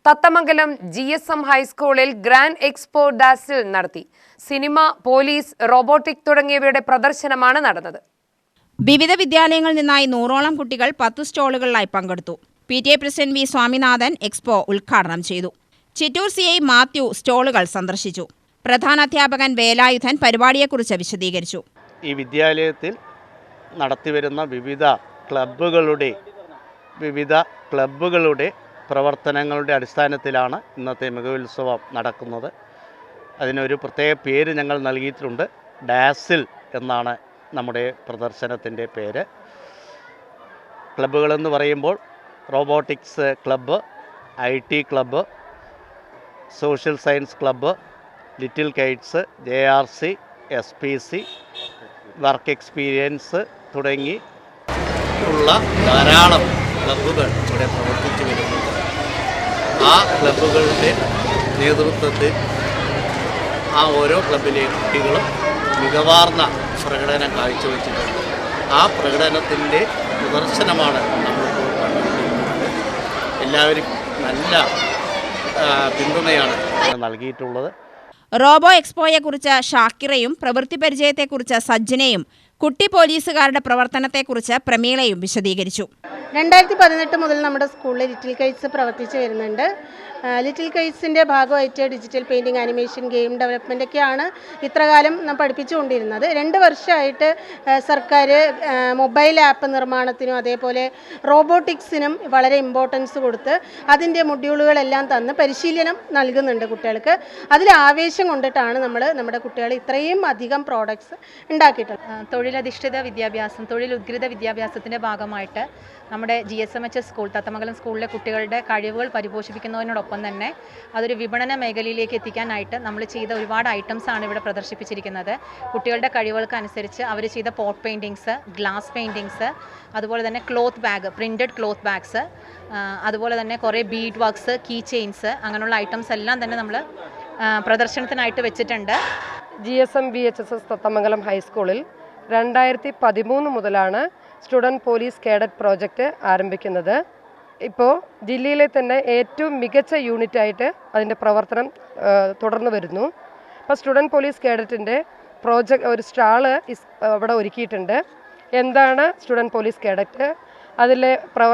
Thathamangalam GSM ഹൈസ്കൂളിൽ grand expo ഡാസിൽ നടത്തി. Cinema, police, robotic തുടങ്ങിയവയുടെ പ്രദർശനമാണ് നടന്നത്. വിവിധ വിദ്യാലയങ്ങളിൽ നിന്നായി 100ഓളം കുട്ടികൾ 10 സ്റ്റോളുകളിലായി പങ്കെടുത്തു. PTA president V Swaminathan expo ഉദ്ഘാടനം ചെയ്തു. ചിറ്റൂർ CI മാത്യു സ്റ്റോളുകൾ സന്ദർശിച്ചു. പ്രധാന അധ്യാപകൻ വേലായുധൻ പരിപാടിയെക്കുറിച്ച് വിശദീകരിച്ചു. ഈ വിദ്യാലയത്തിൽ നടത്തിവരുന്ന വിവിധ ക്ലബ്ബുകളുടെ പ്രവർത്തനങ്ങളുടെ അടിസ്ഥാനത്തിലാണ് ഇന്നത്തെ മികവുത്സവം നടക്കുന്നത്. അതിനൊരു പ്രത്യേക പേര് ഞങ്ങൾ നൽകിയിട്ടുണ്ട്. ഡാസിൽ എന്നാണ് നമ്മുടെ പ്രദർശനത്തിൻ്റെ പേര്. ക്ലബ്ബുകളെന്ന് പറയുമ്പോൾ robotics club, IT club, social science club, little Kites, JRC, SPC, work experience തുടങ്ങി ഉള്ള ധാരാളം ക്ലബ്ബുകൾ ഇവിടെ പ്രവർത്തിച്ചു വരുന്നുണ്ട്. ആ ക്ലബ്ബുകളുടെ നേതൃത്വത്തിൽ ആ ഓരോ ക്ലബ്ബിലെ കുട്ടികളും മികവാർന്ന പ്രകടനം കാഴ്ചവെച്ചിട്ടുണ്ട്. ആ പ്രകടനത്തിൻ്റെ പ്രദർശനമാണ് നമ്മളിപ്പോൾ കണ്ടുകൊണ്ടിരിക്കുന്നത്. എല്ലാവരും നല്ല പിന്തുണയാണ് നൽകിയിട്ടുള്ളത്. റോബോ എക്സ്പോയെക്കുറിച്ച് ഷാക്കിറയും പ്രവൃത്തി പരിചയത്തെക്കുറിച്ച് സജ്ജനയും കുട്ടി പോലീസുകാരുടെ പ്രവർത്തനത്തെക്കുറിച്ച് പ്രമീളയും വിശദീകരിച്ചു. 2018 മുതൽ നമ്മുടെ സ്കൂളിൽ ലിറ്റിൽ കൈറ്റ്സ് പ്രവർത്തിച്ചു വരുന്നുണ്ട്. ലിറ്റിൽ കൈറ്റ്സിൻ്റെ ഭാഗമായിട്ട് digital painting, animation, game development ഒക്കെയാണ് ഇത്രകാലം നാം പഠിപ്പിച്ചുകൊണ്ടിരുന്നത്. 2 വർഷമായിട്ട് സർക്കാർ മൊബൈൽ ആപ്പ് നിർമ്മാണത്തിനും അതേപോലെ റോബോട്ടിക്സിനും വളരെ ഇമ്പോർട്ടൻസ് കൊടുത്ത് അതിൻ്റെ മൊഡ്യൂളുകളെല്ലാം തന്ന് പരിശീലനം നൽകുന്നുണ്ട് കുട്ടികൾക്ക്. അതിൽ ആവേശം കൊണ്ടിട്ടാണ് നമ്മൾ നമ്മുടെ കുട്ടികൾ ഇത്രയും അധികം പ്രോഡക്ട്സ് ഉണ്ടാക്കിയിട്ടുള്ളത്. തൊഴിലധിഷ്ഠിത വിദ്യാഭ്യാസം, തൊഴിലുദ്ഗ്രത വിദ്യാഭ്യാസത്തിൻ്റെ ഭാഗമായിട്ട് നമ്മുടെ GSMHS സ്കൂൾ, തത്തമംഗലം സ്കൂളിലെ കുട്ടികളുടെ കഴിവുകൾ പരിപോഷിപ്പിക്കുന്നതിനോടൊപ്പം തന്നെ അതൊരു വിപണന മേഖലയിലേക്ക് എത്തിക്കാനായിട്ട് നമ്മൾ ചെയ്ത ഒരുപാട് ഐറ്റംസാണ് ഇവിടെ പ്രദർശിപ്പിച്ചിരിക്കുന്നത്. കുട്ടികളുടെ കഴിവുകൾക്ക് അനുസരിച്ച് അവർ ചെയ്ത പോട്ട് പെയിൻറ്റിങ്സ്, ഗ്ലാസ് പെയിൻറ്റിങ്സ്, അതുപോലെ തന്നെ cloth bag, printed cloth bags, അതുപോലെ തന്നെ കുറേ ബീഡ് വർക്ക്സ്, കീ ചെയിൻസ്, അങ്ങനെയുള്ള ഐറ്റംസ് എല്ലാം തന്നെ നമ്മൾ പ്രദർശനത്തിനായിട്ട് വെച്ചിട്ടുണ്ട്. GSM VHSS തത്തമംഗലം ഹൈസ്കൂളിൽ 2013 മുതലാണ് സ്റ്റുഡൻറ്റ് പോലീസ് കേഡറ്റ് പ്രോജക്റ്റ് ആരംഭിക്കുന്നത്. ഇപ്പോൾ ജില്ലയിലെ തന്നെ ഏറ്റവും മികച്ച യൂണിറ്റായിട്ട് അതിൻ്റെ പ്രവർത്തനം തുടർന്നു വരുന്നു. അപ്പോൾ സ്റ്റുഡൻറ്റ് പോലീസ് കേഡറ്റിൻ്റെ ഒരു സ്റ്റാള് അവിടെ ഒരുക്കിയിട്ടുണ്ട്. എന്താണ് സ്റ്റുഡൻറ്റ് പോലീസ് കേഡറ്റ്,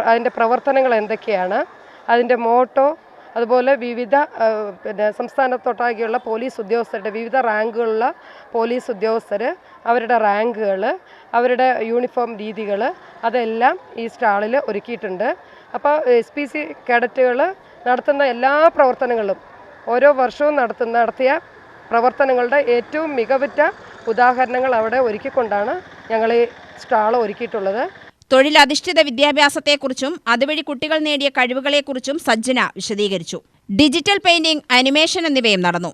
അതിൻ്റെ പ്രവർത്തനങ്ങൾ എന്തൊക്കെയാണ്, അതിൻ്റെ മോട്ടോ, അതുപോലെ വിവിധ സംസ്ഥാനത്തൊട്ടാകെയുള്ള പോലീസ് ഉദ്യോഗസ്ഥരുടെ വിവിധ റാങ്കുകളുള്ള പോലീസ് ഉദ്യോഗസ്ഥർ, അവരുടെ റാങ്കുകൾ, അവരുടെ യൂണിഫോം രീതികൾ, അതെല്ലാം ഈ സ്റ്റാളിൽ ഒരുക്കിയിട്ടുണ്ട്. അപ്പോൾ SPC കേഡറ്റുകൾ നടത്തുന്ന എല്ലാ പ്രവർത്തനങ്ങളും ഓരോ വർഷവും നടത്തിയ പ്രവർത്തനങ്ങളുടെ ഏറ്റവും മികവുറ്റ ഉദാഹരണങ്ങൾ അവിടെ ഒരുക്കിക്കൊണ്ടാണ് ഞങ്ങൾ ഈ സ്റ്റാൾ ഒരുക്കിയിട്ടുള്ളത്. തൊഴിലധിഷ്ഠിത വിദ്യാഭ്യാസത്തെക്കുറിച്ചും അതുവഴി കുട്ടികൾ നേടിയ കഴിവുകളെക്കുറിച്ചും സജ്ജന വിശദീകരിച്ചു. ഡിജിറ്റൽ പെയിന്റിംഗ്, ആനിമേഷൻ എന്നിവയും നടന്നു.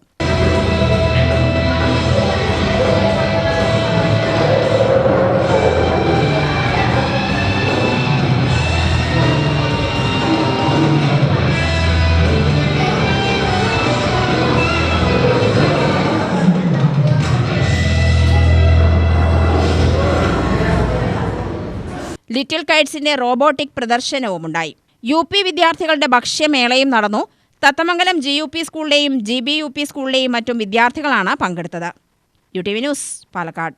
ലിറ്റിൽ കൈറ്റ്സിന്റെ റോബോട്ടിക് പ്രദർശനവുമുണ്ടായി. UP വിദ്യാർത്ഥികളുടെ ഭക്ഷ്യമേളയും നടന്നു. തത്തമംഗലം GUP സ്കൂളിലെയും GBUP സ്കൂളിലെയും മറ്റും വിദ്യാർത്ഥികളാണ് പങ്കെടുത്തത്. UTV news, Palakkad.